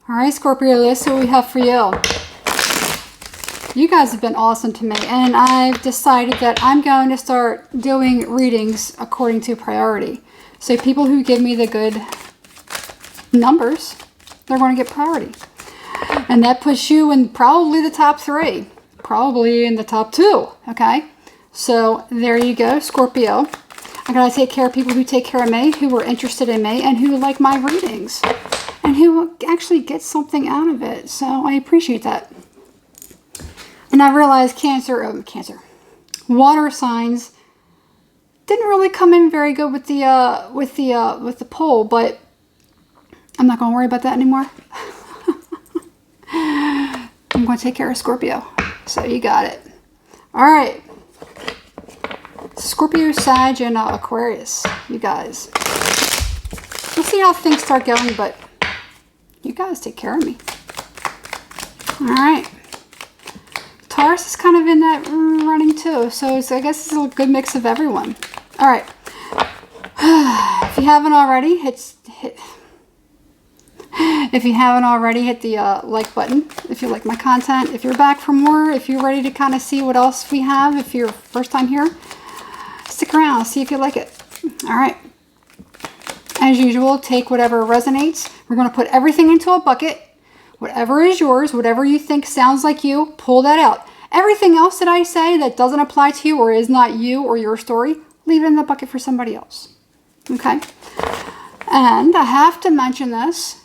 All right, Scorpio, let's see what we have for you. You guys have been awesome to me, and I've decided that I'm going to start doing readings according to priority. So people who give me the good numbers, they're going to get priority. And that puts you in probably the top 3, probably in the top 2, okay? So there you go, Scorpio. I gotta take care of people who take care of me, who are interested in me, and who like my readings, and who actually get something out of it. So I appreciate that. And I realized water signs didn't really come in very good with the poll, but I'm not gonna worry about that anymore. I'm gonna take care of Scorpio. So you got it. All right. Scorpio, Sag, and Aquarius, you guys. We'll see how things start going, but you guys take care of me. All right. Taurus is kind of in that running too, so I guess it's a good mix of everyone. All right. If you haven't already, hit the like button if you like my content. If you're back for more, if you're ready to kind of see what else we have, if you're first time here, stick around, see if you like it. All right. As usual, take whatever resonates. We're going to put everything into a bucket. Whatever is yours, whatever you think sounds like you, pull that out. Everything else that I say that doesn't apply to you or is not you or your story, leave it in the bucket for somebody else. Okay? And I have to mention this.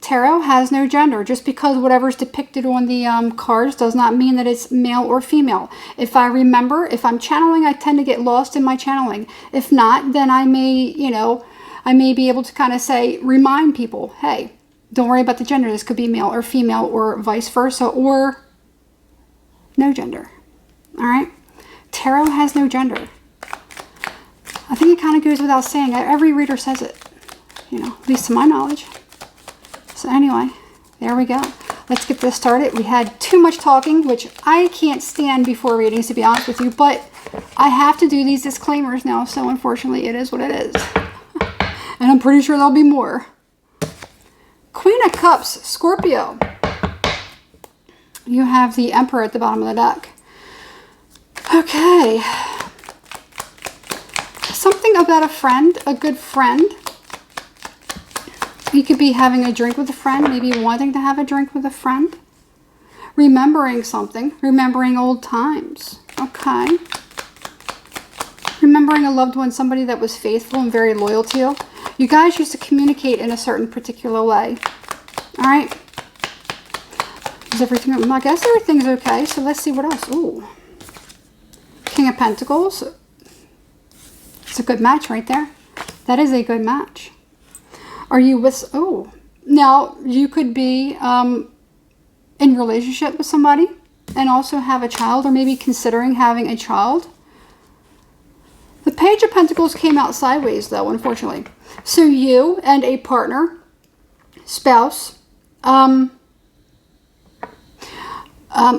Tarot has no gender. Just because whatever's depicted on the cards does not mean that it's male or female. If I'm channeling, I tend to get lost in my channeling. If not, then I may be able to kind of remind people, hey, don't worry about the gender. This could be male or female or vice versa or no gender. All right? Tarot has no gender. I think it kind of goes without saying. Every reader says it, at least to my knowledge. So anyway, there we go. Let's get this started. We had too much talking, which I can't stand before readings, to be honest with you, but I have to do these disclaimers now, so unfortunately it is what it is. And I'm pretty sure there'll be more. Queen of Cups, Scorpio. You have the Emperor at the bottom of the deck. Okay. Something about a friend, a good friend. You could be having a drink with a friend, maybe wanting to have a drink with a friend. Remembering something, remembering old times. Okay. Remembering a loved one, somebody that was faithful and very loyal to you. You guys used to communicate in a certain particular way. All right. Is everything, I guess everything's okay. So let's see what else. Ooh. King of Pentacles. It's a good match right there. That is a good match. Are you with, now you could be in relationship with somebody and also have a child, or maybe considering having a child. The Page of Pentacles came out sideways though, unfortunately. So you and a partner, spouse,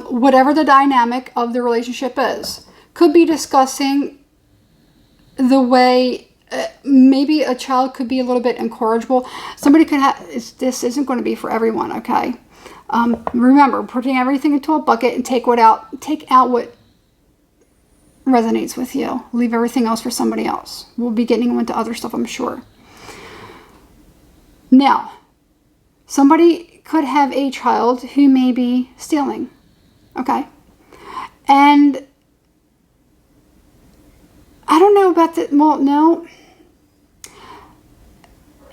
whatever the dynamic of the relationship is, could be discussing the way maybe a child could be a little bit incorrigible. Somebody could have, this isn't going to be for everyone, okay? Remember, putting everything into a bucket and take out what resonates with you. Leave everything else for somebody else. We'll be getting into other stuff, I'm sure. Now, somebody could have a child who may be stealing, okay? And I don't know about that. Well, no.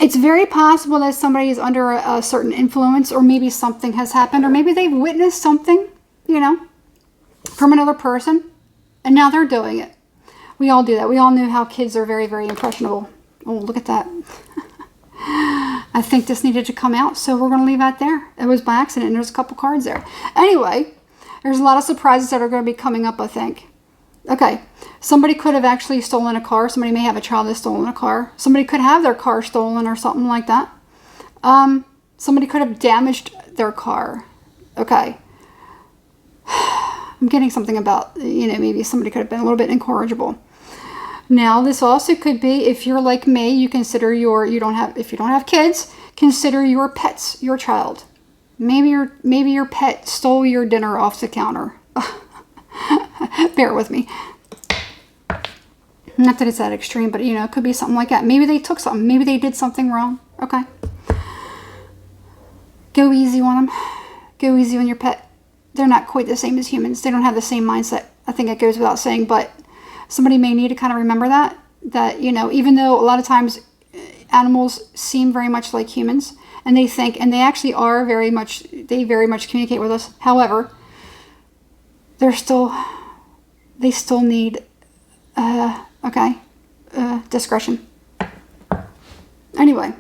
It's very possible that somebody is under a certain influence, or maybe something has happened, or maybe they've witnessed something, from another person, and now they're doing it. We all do that. We all know how kids are very, very impressionable. Oh, look at that. I think this needed to come out, so we're going to leave that there. It was by accident, and there's a couple cards there. Anyway, there's a lot of surprises that are going to be coming up, I think. Okay, somebody could have actually stolen a car. Somebody may have a child that's stolen a car. Somebody could have their car stolen or something like that. Somebody could have damaged their car. Okay. I'm getting something about, maybe somebody could have been a little bit incorrigible. Now, this also could be, if you're like me, you consider if you don't have kids, consider your pets your child. Maybe your pet stole your dinner off the counter. Bear with me. Not that it's that extreme, but you know, it could be something like that. Maybe they took something. Maybe they did something wrong. Okay. Go easy on them. Go easy on your pet. They're not quite the same as humans. They don't have the same mindset. I think it goes without saying, but somebody may need to kind of remember that, you know, even though a lot of times animals seem very much like humans, and they think, and they actually are very much communicate with us. However, they still need, discretion. Anyway.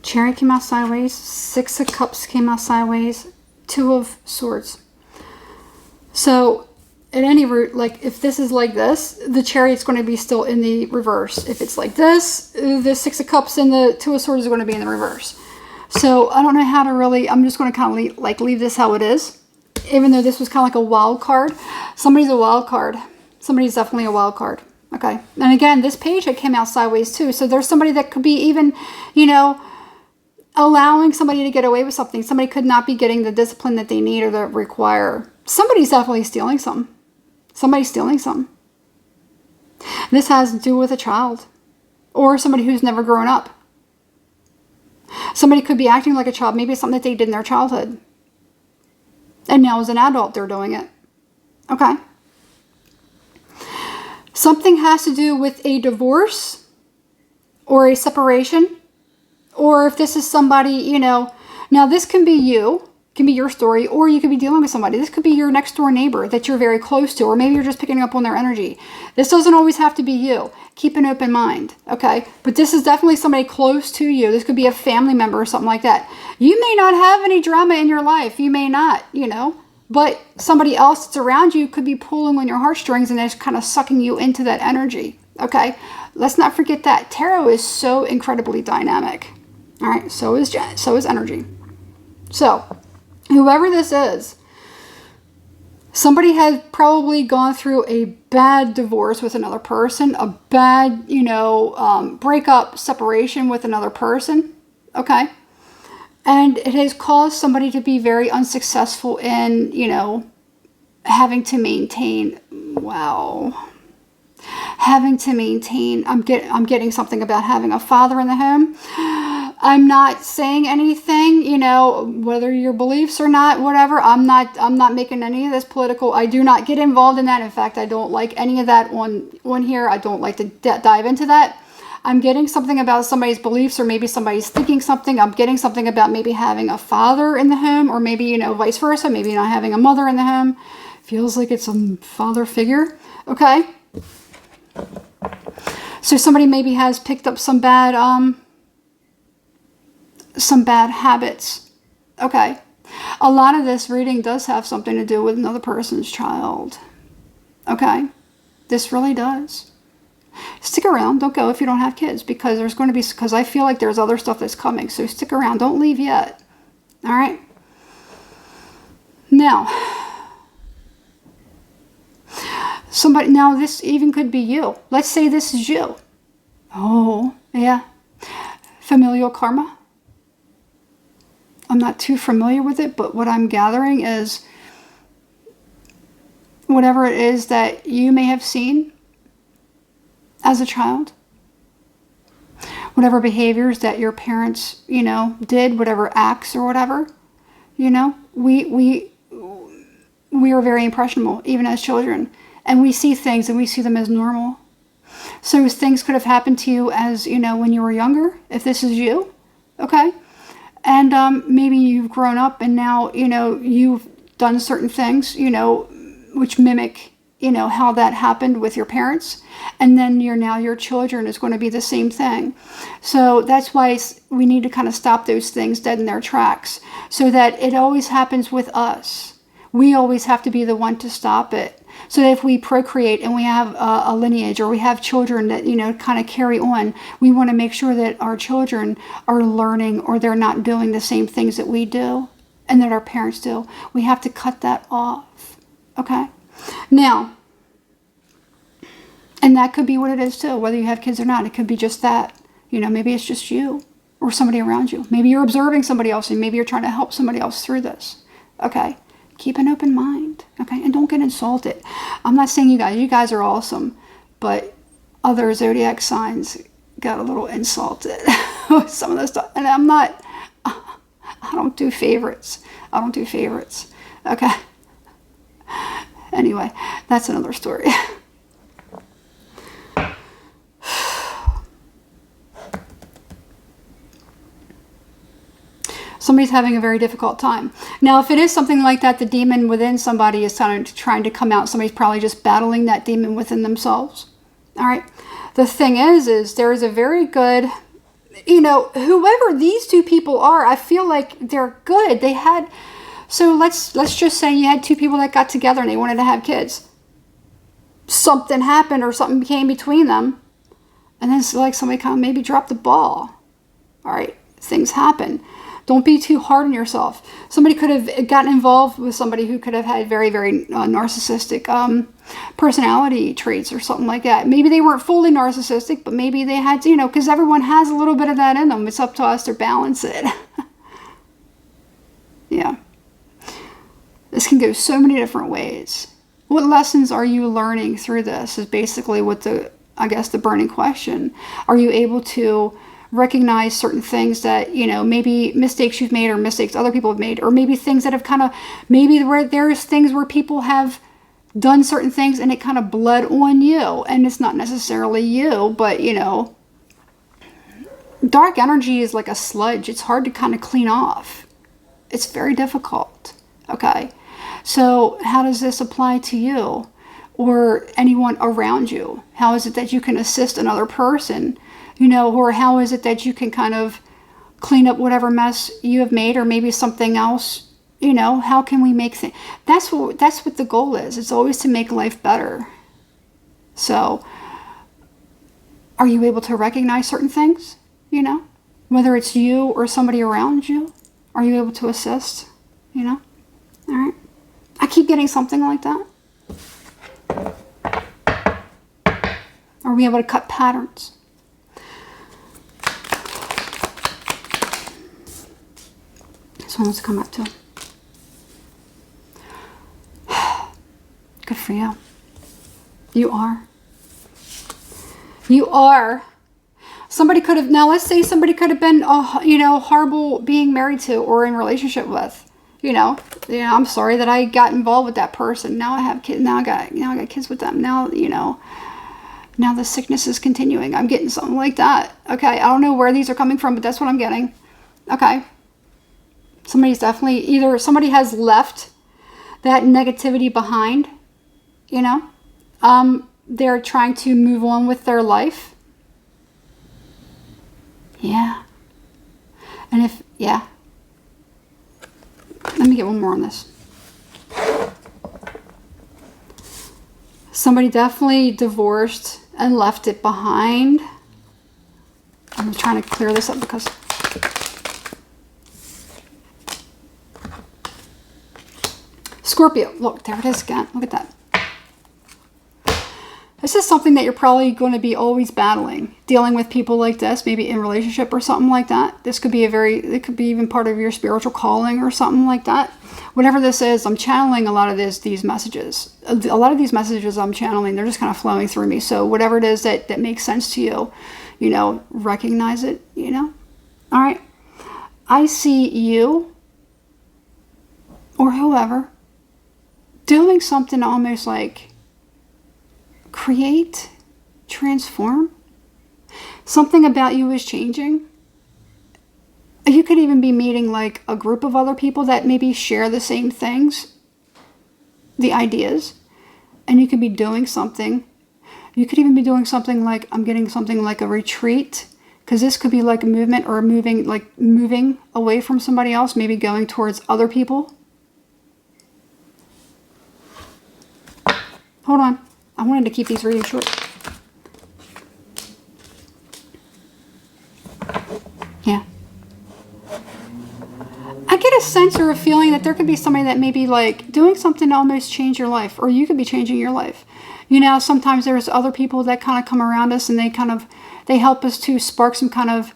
Chariot came out sideways. 6 of Cups came out sideways. 2 of Swords. So, at any rate, like, if this is like this, the Chariot's going to be still in the reverse. If it's like this, the 6 of Cups and the 2 of Swords are going to be in the reverse. So, I don't know how to really, I'm just going to kind of leave this how it is. Even though this was kind of like a wild card. Somebody's a wild card. Somebody's definitely a wild card. Okay. And again, this page had came out sideways too. So, there's somebody that could be even, you know, allowing somebody to get away with something. Somebody could not be getting the discipline that they need or that require. Somebody's definitely stealing some. Somebody's stealing some. This has to do with a child. Or somebody who's never grown up. Somebody could be acting like a child. Maybe it's something that they did in their childhood. And now as an adult, they're doing it. Okay. Something has to do with a divorce or a separation. Or if this is somebody, you know, now this can be you, can be your story, or you could be dealing with somebody. This could be your next door neighbor that you're very close to, or maybe you're just picking up on their energy. This doesn't always have to be you. Keep an open mind, okay? But this is definitely somebody close to you. This could be a family member or something like that. You may not have any drama in your life. You may not, you know, but somebody else that's around you could be pulling on your heartstrings and just kind of sucking you into that energy, okay? Let's not forget that. Tarot is so incredibly dynamic. All right, so is energy. So, whoever this is, somebody has probably gone through a bad divorce with another person, a bad, you know, breakup, separation with another person, okay? And it has caused somebody to be very unsuccessful in, you know, having to maintain, I'm getting something about having a father in the home. I'm not saying anything, you know, whether your beliefs or not, whatever. I'm not making any of this political. I do not get involved in that. In fact, I don't like any of that on here. I don't like to dive into that. I'm getting something about somebody's beliefs, or maybe somebody's thinking something. I'm getting something about maybe having a father in the home, or maybe, you know, vice versa. Maybe not having a mother in the home. Feels like it's a father figure. Okay. So somebody maybe has picked up some bad habits. Okay. A lot of this reading does have something to do with another person's child. Okay. This really does. Stick around. Don't go if you don't have kids, because because I feel like there's other stuff that's coming. So stick around. Don't leave yet. All right. Now, this even could be you. Let's say this is you. Oh, yeah. Familial karma. I'm not too familiar with it, but what I'm gathering is whatever it is that you may have seen as a child, whatever behaviors that your parents, you know, did, whatever acts or whatever, you know, we are very impressionable, even as children, and we see things and we see them as normal. So things could have happened to you as, you know, when you were younger, if this is you, okay? And maybe you've grown up and now, you know, you've done certain things, you know, which mimic, you know, how that happened with your parents. And then your children is going to be the same thing. So that's why we need to kind of stop those things dead in their tracks, so that it always happens with us. We always have to be the one to stop it. So that if we procreate and we have a lineage, or we have children that, you know, kind of carry on, we want to make sure that our children are learning, or they're not doing the same things that we do and that our parents do. We have to cut that off. Okay? Now, and that could be what it is too, whether you have kids or not. It could be just that. You know, maybe it's just you or somebody around you. Maybe you're observing somebody else and maybe you're trying to help somebody else through this. Okay? Keep an open mind. Okay? And don't get insulted. I'm not saying you guys are awesome, but other zodiac signs got a little insulted with some of this stuff. And I don't do favorites. I don't do favorites. Okay? Anyway, that's another story. Somebody's having a very difficult time. Now, if it is something like that, the demon within somebody is trying to come out. Somebody's probably just battling that demon within themselves. All right. The thing is there is a very good, you know, whoever these two people are, I feel like they're good. They had, so let's just say you had two people that got together and they wanted to have kids. Something happened or something came between them. And then it's like somebody kind of maybe dropped the ball. All right. Things happen. Don't be too hard on yourself. Somebody could have gotten involved with somebody who could have had very, very narcissistic personality traits or something like that. Maybe they weren't fully narcissistic, but maybe they had, you know, because everyone has a little bit of that in them. It's up to us to balance it. Yeah. This can go so many different ways. What lessons are you learning through this is basically what the burning question. Are you able to recognize certain things that, you know, maybe mistakes you've made or mistakes other people have made, or maybe things that have kind of, maybe where there's things where people have done certain things and it kind of bled on you and it's not necessarily you, but, you know, dark energy is like a sludge. It's hard to kind of clean off. It's very difficult. Okay. So how does this apply to you or anyone around you? How is it that you can assist another person? You know, or how is it that you can kind of clean up whatever mess you have made, or maybe something else, you know, how can we make things? That's what the goal is. It's always to make life better. So are you able to recognize certain things, you know, whether it's you or somebody around you? Are you able to assist, you know? All right. I keep getting something like that. Are we able to cut patterns? This one wants to come up too. Good for you. You are. You are. Somebody could have, now let's say somebody could have been, you know, horrible being married to or in relationship with. You know, I'm sorry that I got involved with that person. Now I have kids. Now I got kids with them. Now, you know, now the sickness is continuing. I'm getting something like that. Okay. I don't know where these are coming from, but that's what I'm getting. Okay. Somebody's definitely, either somebody has left that negativity behind, you know, they're trying to move on with their life. Yeah. And if, yeah. Let me get one more on this. Somebody definitely divorced and left it behind. I'm trying to clear this up because Scorpio, look, there it is again. Look at that. This is something that you're probably going to be always battling, dealing with people like this, maybe in relationship or something like that. This could be it could be even part of your spiritual calling or something like that. Whatever this is, I'm channeling a lot of these messages. A lot of these messages I'm channeling, they're just kind of flowing through me. So whatever it is that makes sense to you, you know, recognize it, you know. All right. I see you or whoever doing something almost like create, transform. Something about you is changing. You could even be meeting like a group of other people that maybe share the same things, the ideas, and you could be doing something. You could even be doing something like, I'm getting something like a retreat, because this could be like a movement or moving away from somebody else, maybe going towards other people. Hold on. I wanted to keep these really short. Yeah. I get a sense or a feeling that there could be somebody that may be like doing something to almost change your life, or you could be changing your life. You know, sometimes there's other people that kind of come around us and they help us to spark some kind of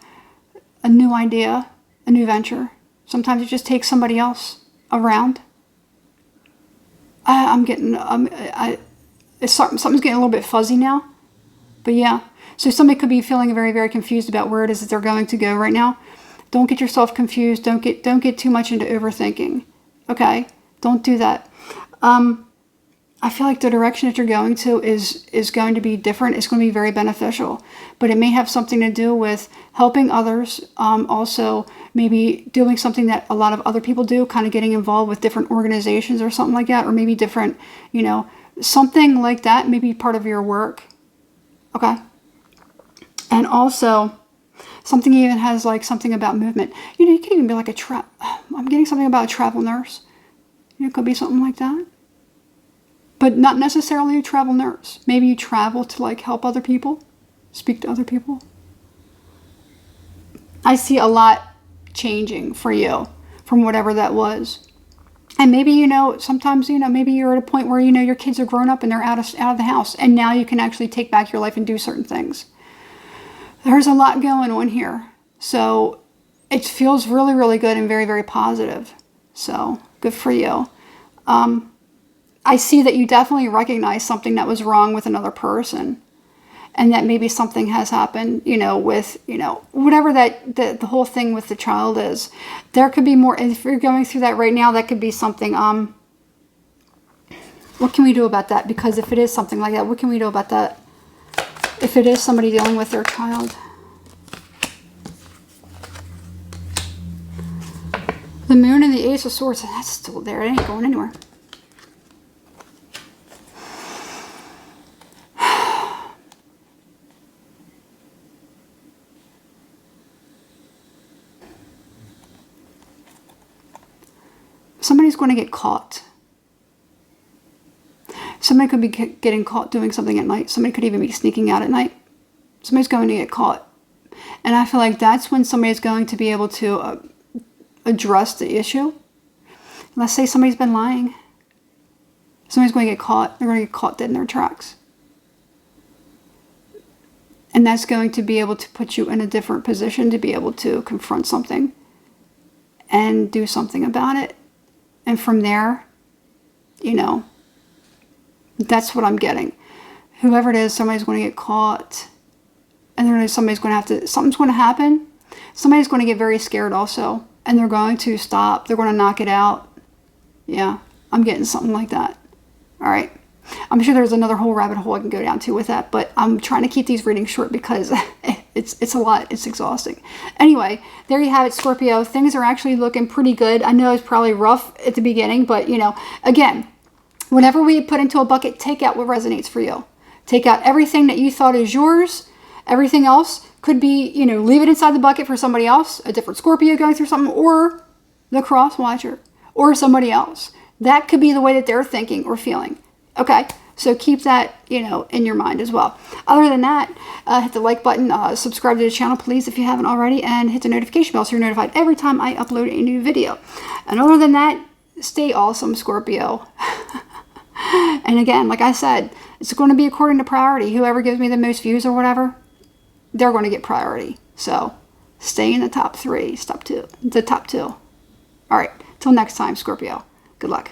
a new idea, a new venture. Sometimes it just takes somebody else around. Something's getting a little bit fuzzy now. But yeah, so somebody could be feeling very, very confused about where it is that they're going to go right now. Don't get yourself confused. Don't get too much into overthinking. Okay? Don't do that. I feel like the direction that you're going to is going to be different. It's going to be very beneficial, but it may have something to do with helping others. Also, maybe doing something that a lot of other people do, kind of getting involved with different organizations or something like that, or maybe different, you know, something like that. Maybe part of your work. Okay. And also, something even has like something about movement. You know, you could even be like I'm getting something about a travel nurse. You know, it could be something like that. But not necessarily a travel nurse. Maybe you travel to like help other people, speak to other people. I see a lot changing for you from whatever that was. And maybe, you know, sometimes, you know, maybe you're at a point where, you know, your kids are grown up and they're out of the house. And now you can actually take back your life and do certain things. There's a lot going on here. So it feels really, really good and very, very positive. So good for you. I see that you definitely recognize something that was wrong with another person, and that maybe something has happened, you know, with, you know, whatever that the whole thing with the child is. There could be more. If you're going through that right now, that could be something. What can we do about that? Because if it is something like that, what can we do about that? If it is somebody dealing with their child. The Moon and the Ace of Swords, that's still there. It ain't going anywhere. Somebody's going to get caught. Somebody could be getting caught doing something at night. Somebody could even be sneaking out at night. Somebody's going to get caught. And I feel like that's when somebody's going to be able to address the issue. Let's say somebody's been lying. Somebody's going to get caught. They're going to get caught dead in their tracks. And that's going to be able to put you in a different position to be able to confront something and do something about it. And from there, you know, that's what I'm getting. Whoever it is, somebody's going to get caught. And then something's going to happen. Somebody's going to get very scared also. And they're going to stop. They're going to knock it out. Yeah, I'm getting something like that. All right. I'm sure there's another whole rabbit hole I can go down to with that. But I'm trying to keep these readings short because it's a lot. It's exhausting. Anyway, there you have it, Scorpio. Things are actually looking pretty good. I know it's probably rough at the beginning. But, you know, again, whatever we put into a bucket, take out what resonates for you. Take out everything that you thought is yours. Everything else could be, you know, leave it inside the bucket for somebody else, a different Scorpio going through something, or the cross watcher, or somebody else. That could be the way that they're thinking or feeling. Okay, so keep that, you know, in your mind as well. Other than that, hit the like button, subscribe to the channel, please, if you haven't already, and hit the notification bell so you're notified every time I upload a new video. And other than that, stay awesome, Scorpio. And again, like I said, it's going to be according to priority. Whoever gives me the most views or whatever, they're going to get priority. So stay in the top 3, the top 2. All right, till next time, Scorpio. Good luck.